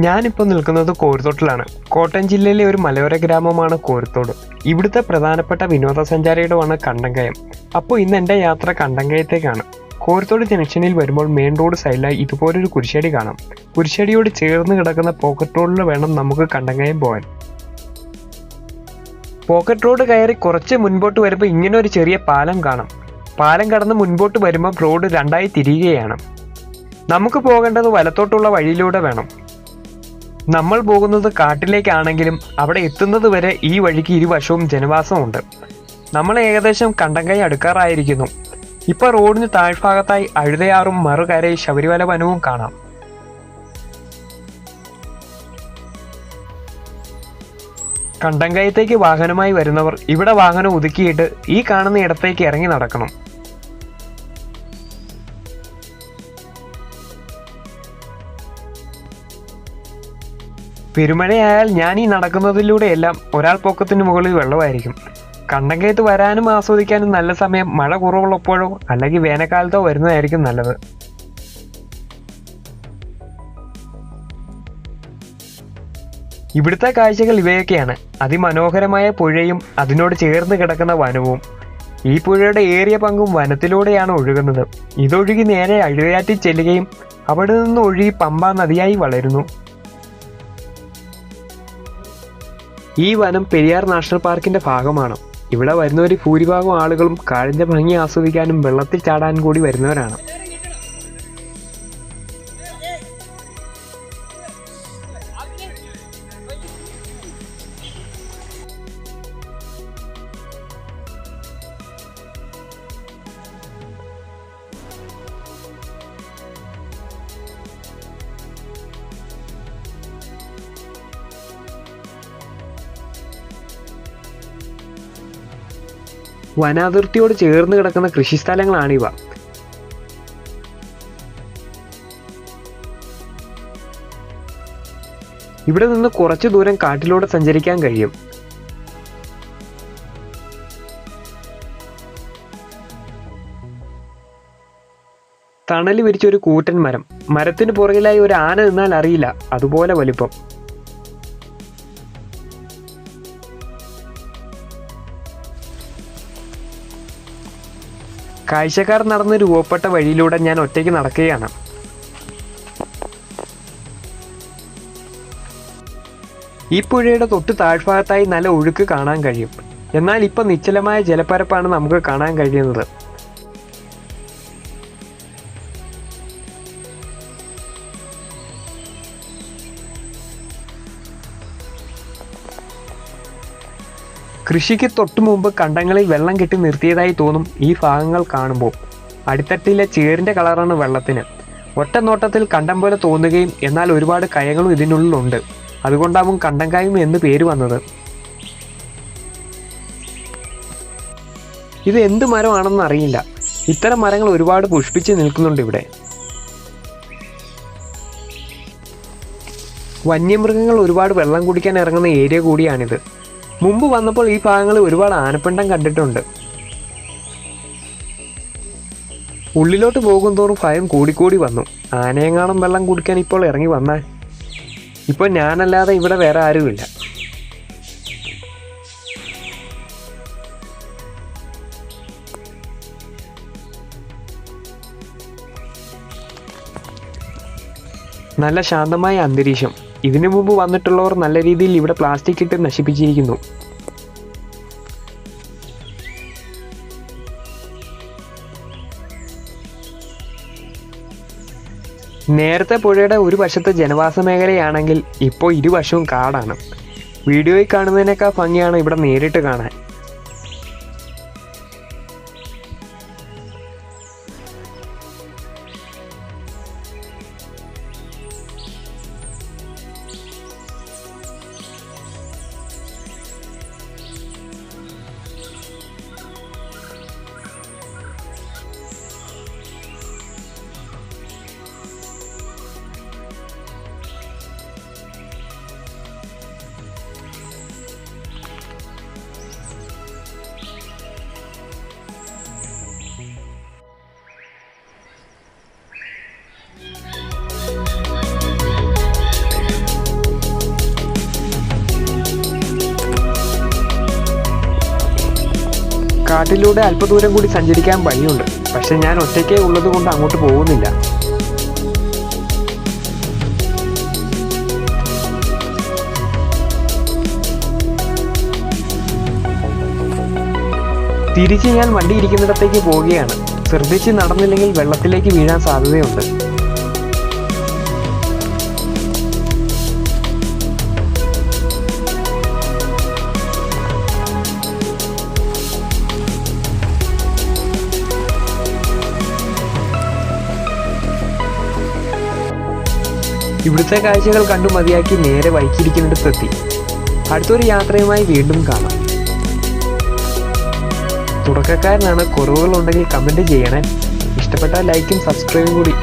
ഞാനിപ്പോൾ നിൽക്കുന്നത് കോരത്തോട്ടിലാണ്. കോട്ടയം ജില്ലയിലെ ഒരു മലയോര ഗ്രാമമാണ് കോരത്തോട്. ഇവിടുത്തെ പ്രധാനപ്പെട്ട വിനോദസഞ്ചാരിയുടെയാണ് കണ്ടങ്കയം. അപ്പോൾ ഇന്ന് എൻ്റെ യാത്ര കണ്ടങ്കയത്തേക്കാണ്. കോരത്തോട് ജംഗ്ഷനിൽ വരുമ്പോൾ മെയിൻ റോഡ് സൈഡിലായി ഇതുപോലൊരു കുരിശടി കാണാം. കുരിശടിയോട് ചേർന്ന് കിടക്കുന്ന പോക്കറ്റ് റോഡിൽ വേണം നമുക്ക് കണ്ടങ്കയം പോകാൻ. പോക്കറ്റ് റോഡ് കയറി കുറച്ച് മുൻപോട്ട് വരുമ്പോൾ ഇങ്ങനെ ഒരു ചെറിയ പാലം കാണാം. പാലം കടന്ന് മുൻപോട്ട് വരുമ്പോൾ റോഡ് രണ്ടായി തിരിയുകയാണ്. നമുക്ക് പോകേണ്ടത് വലത്തോട്ടുള്ള വഴിയിലൂടെ വേണം. നമ്മൾ പോകുന്നത് കാട്ടിലേക്കാണെങ്കിലും അവിടെ എത്തുന്നത് വരെ ഈ വഴിക്ക് ഇരുവശവും ജനവാസമുണ്ട്. നമ്മൾ ഏകദേശം കണ്ടങ്കൈ അടുക്കാറായിരിക്കുന്നു. ഇപ്പോൾ റോഡിന് താഴ്ഭാഗത്തായി അഴുതയാറും മറുകരയിൽ ശബരിമല വനവും കാണാം. കണ്ടങ്കയത്തേക്ക് വാഹനമായി വരുന്നവർ ഇവിടെ വാഹനം ഒതുക്കിയിട്ട് ഈ കാണുന്ന ഇടത്തേക്ക് ഇറങ്ങി നടക്കണം. പെരുമഴയായാൽ ഞാൻ ഈ നടക്കുന്നതിലൂടെയെല്ലാം ഒരാൾ പൊക്കത്തിന് മുകളിൽ വെള്ളമായിരിക്കും. കണ്ടങ്കയത്ത് വരാനും ആസ്വദിക്കാനും നല്ല സമയം മഴ കുറവുള്ളപ്പോഴോ അല്ലെങ്കിൽ വേനൽക്കാലത്തോ വരുന്നതായിരിക്കും നല്ലത്. ഇവിടുത്തെ കാഴ്ചകൾ ഇവയൊക്കെയാണ്. അതിമനോഹരമായ പുഴയും അതിനോട് ചേർന്ന് കിടക്കുന്ന വനവും. ഈ പുഴയുടെ ഏറിയ പങ്കും വനത്തിലൂടെയാണ് ഒഴുകുന്നത്. ഇതൊഴുകി നേരെ അഴുതയാറ്റിൽ ചെല്ലുകയും അവിടെ നിന്ന് ഒഴുകി പമ്പ നദിയായി വളരുന്നു. ഈ വനം പെരിയാർ നാഷണൽ പാർക്കിന്റെ ഭാഗമാണ്. ഇവിടെ വരുന്നവർ ഭൂരിഭാഗം ആളുകളും കാടിന്റെ ഭംഗി ആസ്വദിക്കാനും വെള്ളത്തിൽ ചാടാനും കൂടി വരുന്നവരാണ്. വനാതിർത്തിയോട് ചേർന്ന് കിടക്കുന്ന കൃഷിസ്ഥലങ്ങളാണിവ. ഇവിടെ നിന്ന് കുറച്ചു ദൂരം കാട്ടിലൂടെ സഞ്ചരിക്കാൻ കഴിയും. തണല് വിരിച്ചൊരു കൂറ്റൻ മരം. മരത്തിന് പുറകിലായി ഒരു ആന നിന്നാൽ അറിയില്ല, അതുപോലെ വലിപ്പം. കാഴ്ചക്കാർ നടന്ന് രൂപപ്പെട്ട വഴിയിലൂടെ ഞാൻ ഒറ്റയ്ക്ക് നടക്കുകയാണ്. ഈ പുഴയുടെ തൊട്ട് താഴ്ഭാഗത്തായി നല്ല ഒഴുക്ക് കാണാൻ കഴിയും. എന്നാൽ ഇപ്പം നിശ്ചലമായ ജലപ്പരപ്പാണ് നമുക്ക് കാണാൻ കഴിയുന്നത്. കൃഷിക്ക് തൊട്ടു മുമ്പ് കണ്ടങ്ങളിൽ വെള്ളം കെട്ടി നിർത്തിയതായി തോന്നും ഈ ഭാഗങ്ങൾ കാണുമ്പോൾ. അടിത്തട്ടിലെ ചേറിൻ്റെ കളറാണ് വെള്ളത്തിന്. ഒറ്റ നോട്ടത്തിൽ കണ്ടം പോലെ തോന്നുകയും എന്നാൽ ഒരുപാട് കയങ്ങളും ഇതിനുള്ളിലുണ്ട്. അതുകൊണ്ടാവും കണ്ടങ്കായും എന്ന് പേര് വന്നത്. ഇത് എന്ത് മരമാണെന്ന് അറിയില്ല. ഇത്തരം മരങ്ങൾ ഒരുപാട് പുഷ്പിച്ച് നിൽക്കുന്നുണ്ട് ഇവിടെ. വന്യമൃഗങ്ങൾ ഒരുപാട് വെള്ളം കുടിക്കാൻ ഇറങ്ങുന്ന ഏരിയ കൂടിയാണിത്. മുമ്പ് വന്നപ്പോൾ ഈ ഭാഗങ്ങളിൽ ഒരുപാട് ആനപ്പിണ്ടം കണ്ടിട്ടുണ്ട്. ഉള്ളിലോട്ട് പോകും തോറും ഭയം കൂടിക്കൂടി വന്നു. ആനയെങ്ങാനും വെള്ളം കുടിക്കാൻ ഇപ്പോൾ ഇറങ്ങി വന്നാൽ. ഇപ്പോൾ ഞാനല്ലാതെ ഇവിടെ വേറെ ആരുമില്ല. നല്ല ശാന്തമായ അന്തരീക്ഷം. ഇതിനു മുമ്പ് വന്നിട്ടുള്ളവർ നല്ല രീതിയിൽ ഇവിടെ പ്ലാസ്റ്റിക് ഇട്ട് നശിപ്പിച്ചിരിക്കുന്നു. നേരത്തെ പുഴയുടെ ഒരു വശത്ത് ജനവാസ മേഖലയാണെങ്കിൽ ഇപ്പോൾ ഇരുവശവും കാടാണ്. വീഡിയോയിൽ കാണുന്നതിനേക്കാൾ ഭംഗിയാണ് ഇവിടെ നേരിട്ട് കാണാൻ. കാട്ടിലൂടെ അല്പദൂരം കൂടി സഞ്ചരിക്കാൻ വഴിയുണ്ട്. പക്ഷെ ഞാൻ ഒറ്റയ്ക്കേ ഉള്ളത് കൊണ്ട് അങ്ങോട്ട് പോകുന്നില്ല. തിരിച്ച് ഞാൻ വണ്ടി ഇരിക്കുന്നിടത്തേക്ക് പോവുകയാണ്. ശ്രദ്ധിച്ച് നടന്നില്ലെങ്കിൽ വെള്ളത്തിലേക്ക് വീഴാൻ സാധ്യതയുണ്ട്. ഇവിടുത്തെ കാഴ്ചകൾ കണ്ടു മതിയാക്കി നേരെ വൈക്കിരിക്കുന്നിടത്തെത്തി. അടുത്തൊരു യാത്രയുമായി വീണ്ടും കാണാം. തുടക്കക്കാരനാണ്, കുറവുകളുണ്ടെങ്കിൽ കമൻറ്റ് ചെയ്യണേ. ഇഷ്ടപ്പെട്ടാൽ ലൈക്കും സബ്സ്ക്രൈബും കൂടി